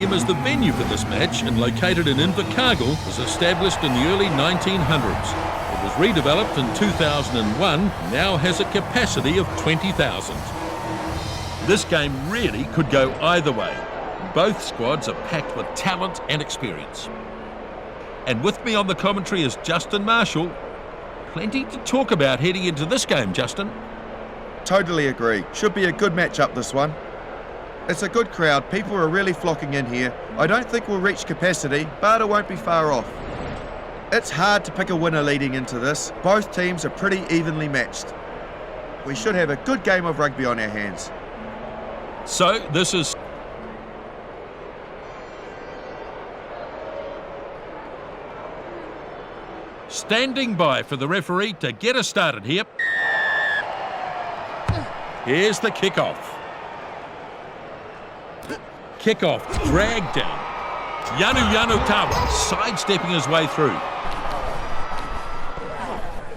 As the venue for this match and located in Invercargill, was established in the early 1900s. It was redeveloped in 2001, now has a capacity of 20,000. This game really could go either way. Both squads are packed with talent and experience. And with me on the commentary is Justin Marshall. Plenty to talk about heading into this game, Justin. Totally agree. Should be a good match-up, this one. It's a good crowd. People are really flocking in here. I don't think we'll reach capacity, but it won't be far off. It's hard to pick a winner leading into this. Both teams are pretty evenly matched. We should have a good game of rugby on our hands. So this is... standing by for the referee to get us started here. Here's the kickoff. Kickoff dragged down. Yanu Tawa sidestepping his way through.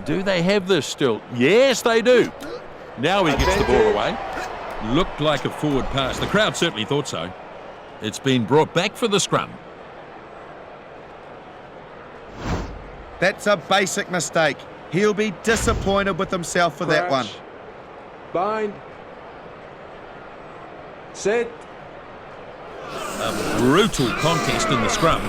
Do they have this still? Yes, they do. Now he gets the ball away. Looked like a forward pass. The crowd certainly thought so. It's been brought back for the scrum. That's a basic mistake. He'll be disappointed with himself for that one. Bind. Set. A brutal contest in the scrum.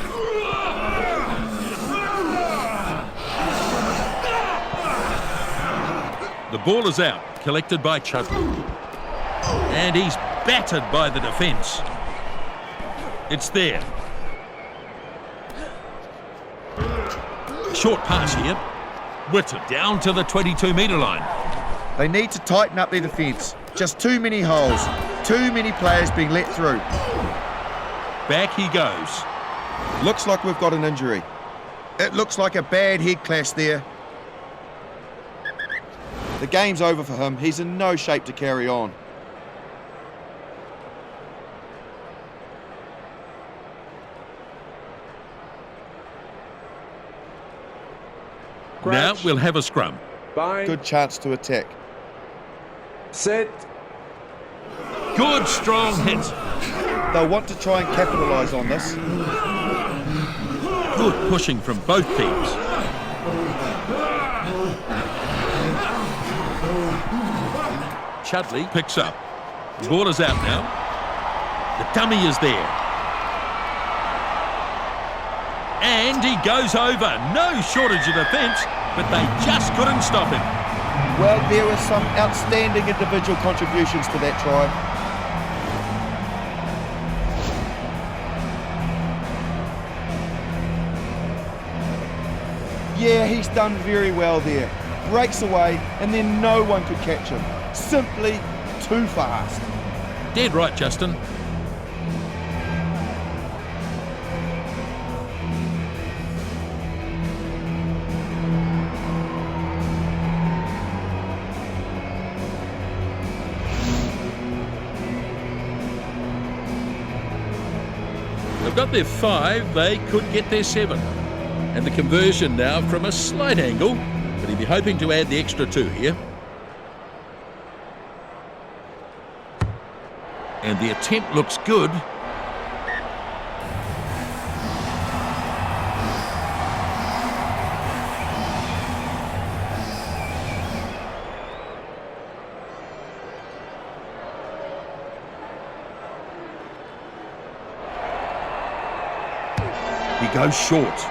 The ball is out, collected by Chudley. And he's battered by the defence. It's there. Short pass here. Whitted down to the 22-metre line. They need to tighten up their defence. Just too many holes. Too many players being let through. Back he goes. Looks like we've got an injury. It looks like a bad head clash there. The game's over for him. He's in no shape to carry on. Now we'll have a scrum. Bind. Good chance to attack. Set. Good strong hit. They'll want to try and capitalise on this. Good pushing from both teams. Chudley picks up. The ball is out now. The dummy is there. And he goes over. No shortage of defence, but they just couldn't stop him. Well, there were some outstanding individual contributions to that try. Yeah, he's done very well there. Breaks away, and then no one could catch him. Simply too fast. Dead right, Justin. They've got their 5, they could get their 7. And the conversion now from a slight angle, but he'll be hoping to add the extra 2 here. And the attempt looks good. He goes short.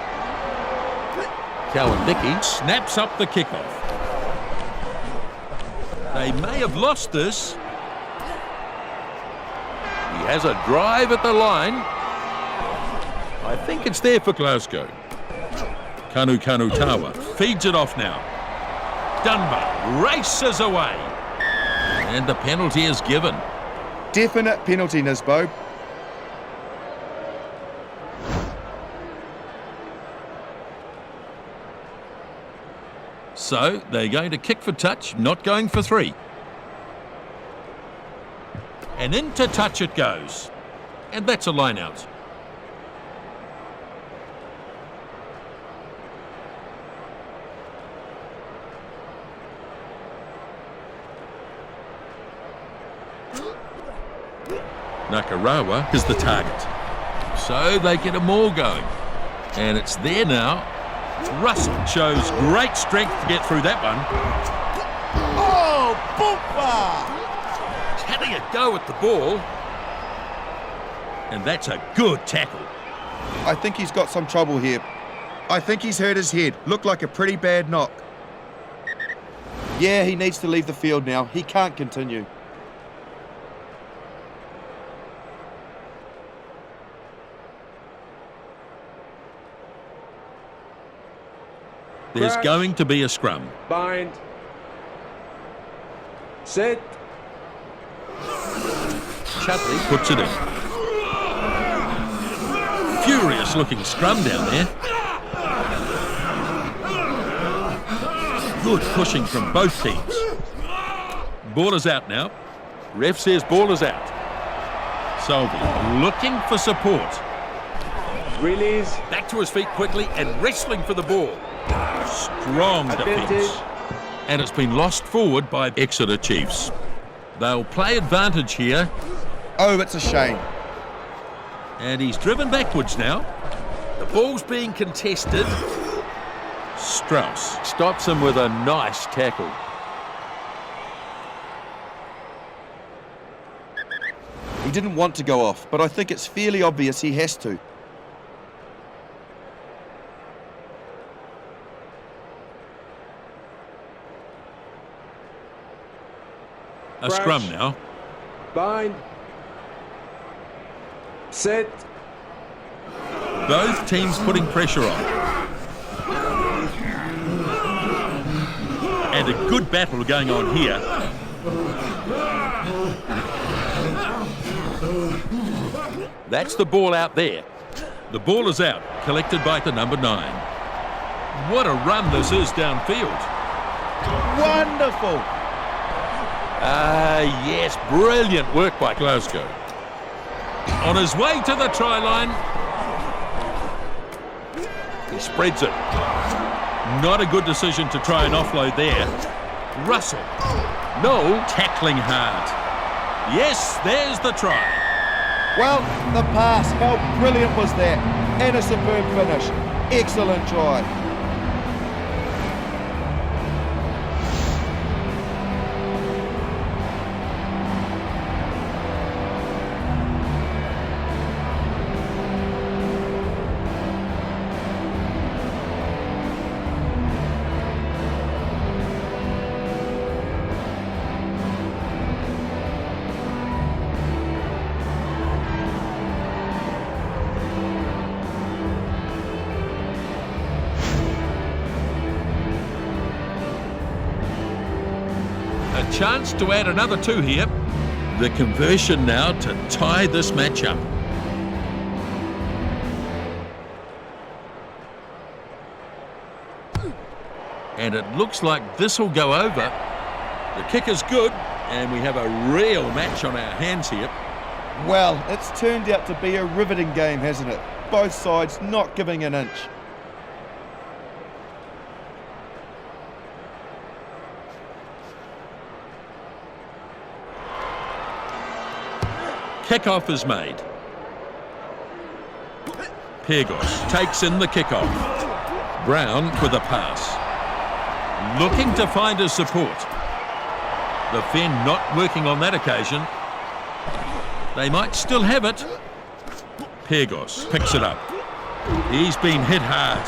Cowan-Dickey snaps up the kickoff. They may have lost this. He has a drive at the line. I think it's there for Glasgow. Kanu Tawa feeds it off now. Dunbar races away. And the penalty is given. Definite penalty, Nisbo. So they're going to kick for touch, not going for 3. And into touch it goes. And that's a line out. Nakarawa is the target. So they get a maul going. And it's there now. Russell shows great strength to get through that one. Oh, bumper! Having a go at the ball. And that's a good tackle. I think he's got some trouble here. I think he's hurt his head. Looked like a pretty bad knock. Yeah, he needs to leave the field now. He can't continue. There's Crash. going to be a scrum. Bind. Set. Chutley puts it in. Furious looking scrum down there. Good pushing from both teams. Ball is out now. Ref says ball is out. Solvey looking for support. Release. Back to his feet quickly and wrestling for the ball. Strong Advantage. defence. And it's been lost forward by Exeter Chiefs. They'll play advantage here. Oh, it's a shame. And he's driven backwards now. The ball's being contested. Strauss stops him with a nice tackle. He didn't want to go off, but I think it's fairly obvious he has to. A Crash. scrum now. Bind. Set. Both teams putting pressure on. And a good battle going on here. That's the ball out there. The ball is out, collected by the number 9. What a run this is downfield. Wonderful! Yes, brilliant work by Glasgow. On his way to the try line. He spreads it. Not a good decision to try and offload there. Russell. No, tackling hard. Yes, there's the try. Well, the pass, how brilliant was that? And a superb finish. Excellent try. A chance to add another 2 here. The conversion now to tie this match up. And it looks like this will go over. The kick is good, and we have a real match on our hands here. Well, it's turned out to be a riveting game, hasn't it? Both sides not giving an inch. Kickoff is made. Pegos takes in the kickoff. Brown with a pass. Looking to find his support. The Fen not working on that occasion. They might still have it. Pegos picks it up. He's been hit hard.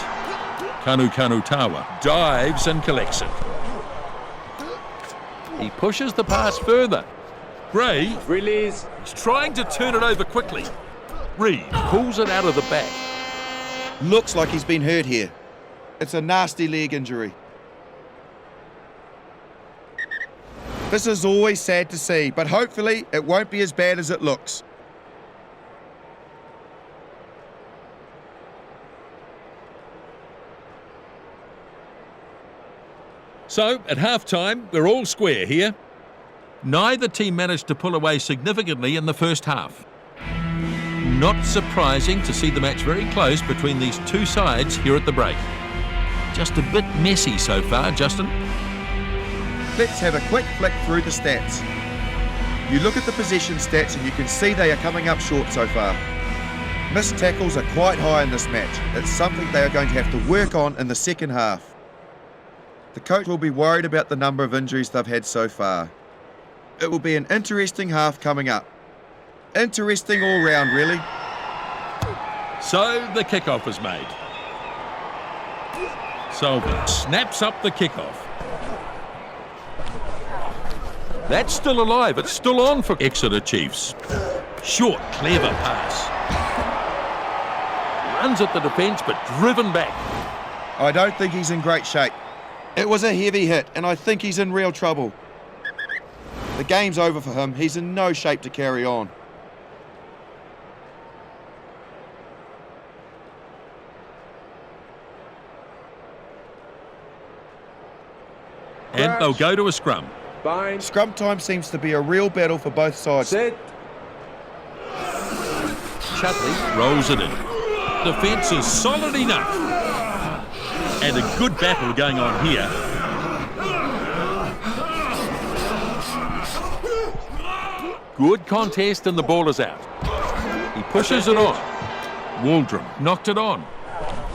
Kanu Tawa dives and collects it. He pushes the pass further. Gray Release. is trying to turn it over quickly. Reed pulls it out of the back. Looks like he's been hurt here. It's a nasty leg injury. This is always sad to see, but hopefully it won't be as bad as it looks. So, at half-time, we're all square here. Neither team managed to pull away significantly in the first half. Not surprising to see the match very close between these two sides here at the break. Just a bit messy so far, Justin. Let's have a quick flick through the stats. You look at the possession stats and you can see they are coming up short so far. Missed tackles are quite high in this match. It's something they are going to have to work on in the second half. The coach will be worried about the number of injuries they've had so far. It will be an interesting half coming up. Interesting all round, really. So the kickoff is made. Sullivan snaps up the kickoff. That's still alive. It's still on for Exeter Chiefs. Short, clever pass. Runs at the defence, but driven back. I don't think he's in great shape. It was a heavy hit, and I think he's in real trouble. The game's over for him. He's in no shape to carry on. And they'll go to a scrum. Bind. Scrum time seems to be a real battle for both sides. Set. Chudley rolls it in. Defence is solid enough. And a good battle going on here. Good contest and the ball is out. He pushes it on. Waldron knocked it on.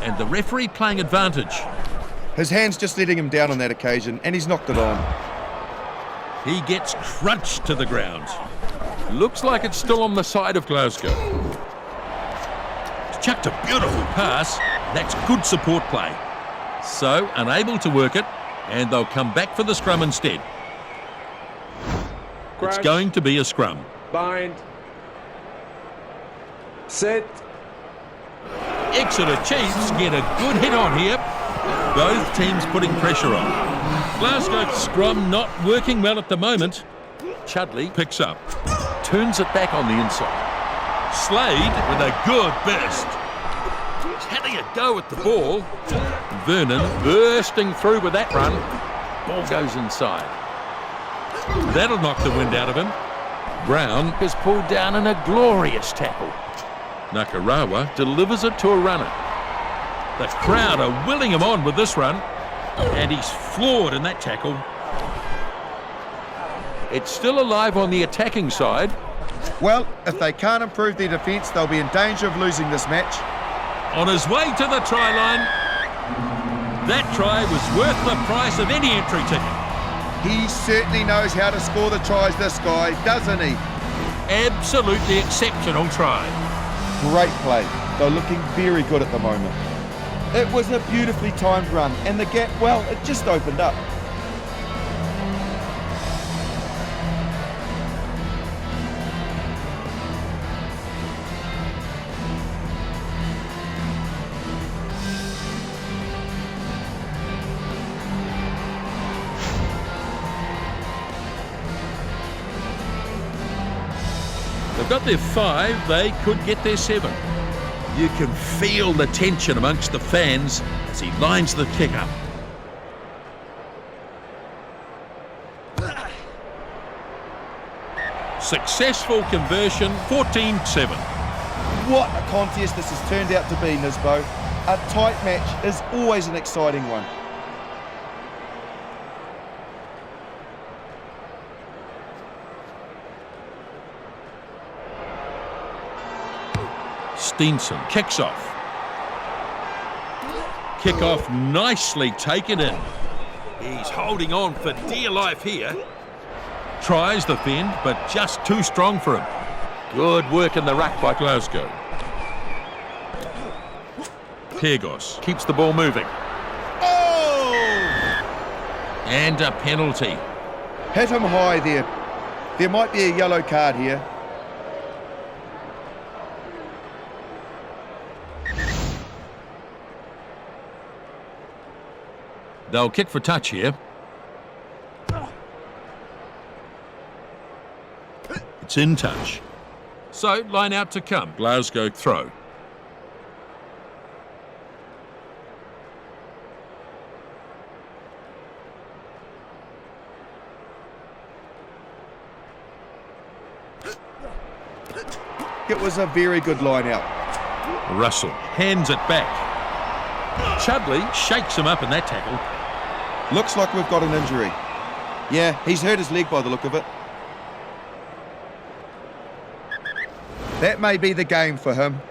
And the referee playing advantage. His hand's just letting him down on that occasion, and he's knocked it on. He gets crunched to the ground. Looks like it's still on the side of Glasgow. He's chucked a beautiful pass. That's good support play. So, unable to work it, and they'll come back for the scrum instead. Crash. It's going to be a scrum. Bind. Set. Exeter Chiefs get a good hit on here. Both teams putting pressure on. Glasgow scrum not working well at the moment. Chudley picks up. Turns it back on the inside. Slade with a good burst. He's having a go at the ball. Vernon bursting through with that run. Ball goes inside. That'll knock the wind out of him. Brown is pulled down in a glorious tackle. Nakarawa delivers it to a runner. The crowd are willing him on with this run, and he's floored in that tackle. It's still alive on the attacking side. Well, if they can't improve their defence, they'll be in danger of losing this match. On his way to the try line. That try was worth the price of any entry ticket. He certainly knows how to score the tries, this guy, doesn't he? Absolutely exceptional try. Great play. They're looking very good at the moment. It was a beautifully timed run, and the gap, well, it just opened up. They've got their 5, they could get their 7. You can feel the tension amongst the fans as he lines the kick up. Successful conversion, 14-7. What a contest this has turned out to be, Nisbo. A tight match is always an exciting one. Steenson kicks off. Kick off nicely taken in. He's holding on for dear life here. Tries the fend, but just too strong for him. Good work in the ruck by Glasgow. Pyrgos keeps the ball moving. Oh! And a penalty. Hit him high there. There might be a yellow card here. They'll kick for touch here. It's in touch. So, line out to come. Glasgow throw. It was a very good line out. Russell hands it back. Chudley shakes him up in that tackle. Looks like we've got an injury. Yeah, he's hurt his leg by the look of it. That may be the game for him.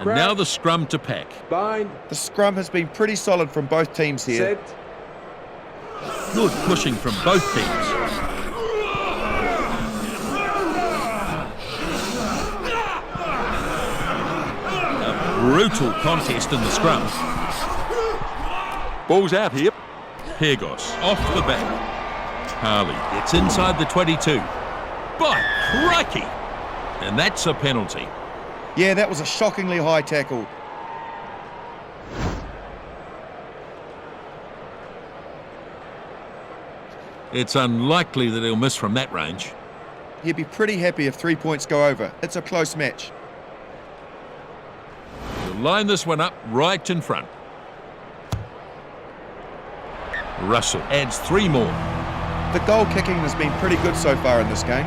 And now the scrum to pack. Bind. The scrum has been pretty solid from both teams here. Set. Good pushing from both teams. A brutal contest in the scrum. Ball's out here. Pegos off the back. Harley gets inside the 22. By crikey! And that's a penalty. Yeah, that was a shockingly high tackle. It's unlikely that he'll miss from that range. He'd be pretty happy if 3 points go over. It's a close match. He'll line this one up right in front. Russell adds 3 more. The goal kicking has been pretty good so far in this game.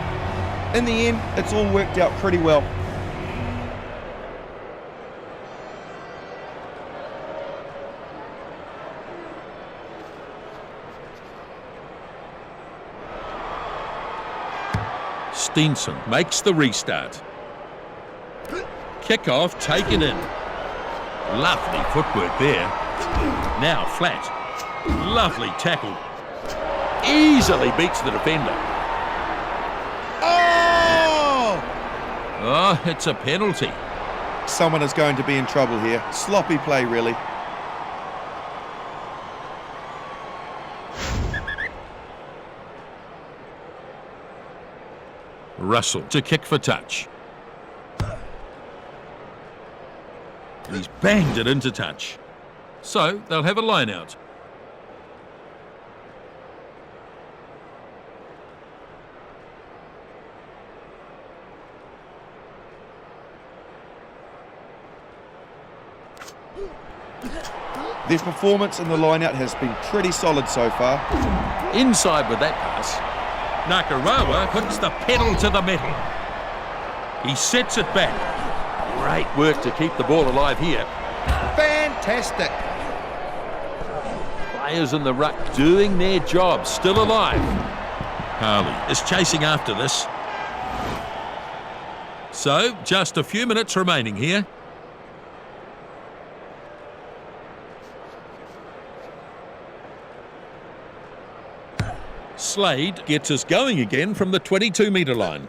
In the end, it's all worked out pretty well. Steenson makes the restart. Kick-off taken in. Lovely footwork there. Now flat. Lovely tackle. Easily beats the defender. Oh! Oh, it's a penalty. Someone is going to be in trouble here. Sloppy play, really. Russell to kick for touch. And he's banged it into touch. So they'll have a line out. Their performance in the line-out has been pretty solid so far. Inside with that pass. Nakarawa puts the pedal to the metal. He sets it back. Great work to keep the ball alive here. Fantastic! Players in the ruck doing their job, still alive. Harley is chasing after this. So, just a few minutes remaining here. Slade gets us going again from the 22-metre line.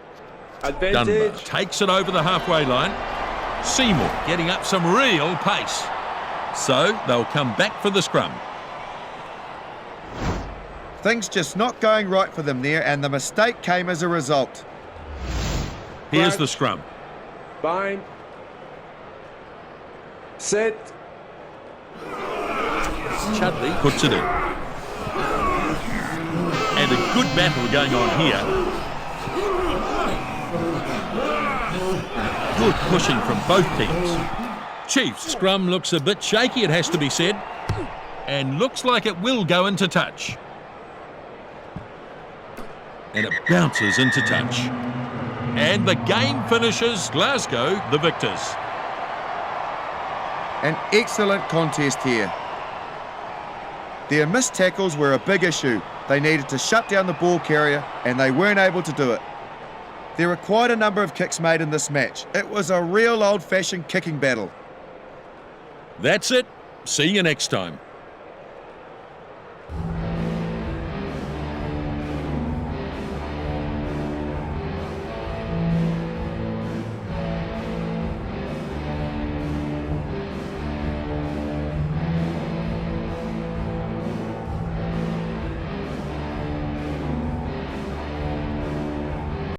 Dunbar Advantage. takes it over the halfway line. Seymour getting up some real pace. So they'll come back for the scrum. Things just not going right for them there, and the mistake came as a result. Here's the scrum. Bind. Set. Chudley puts it in. And a good battle going on here. Good pushing from both teams. Chiefs scrum looks a bit shaky, it has to be said. And looks like it will go into touch. And it bounces into touch. And the game finishes. Glasgow, the victors. An excellent contest here. Their missed tackles were a big issue. They needed to shut down the ball carrier, and they weren't able to do it. There were quite a number of kicks made in this match. It was a real old-fashioned kicking battle. That's it. See you next time.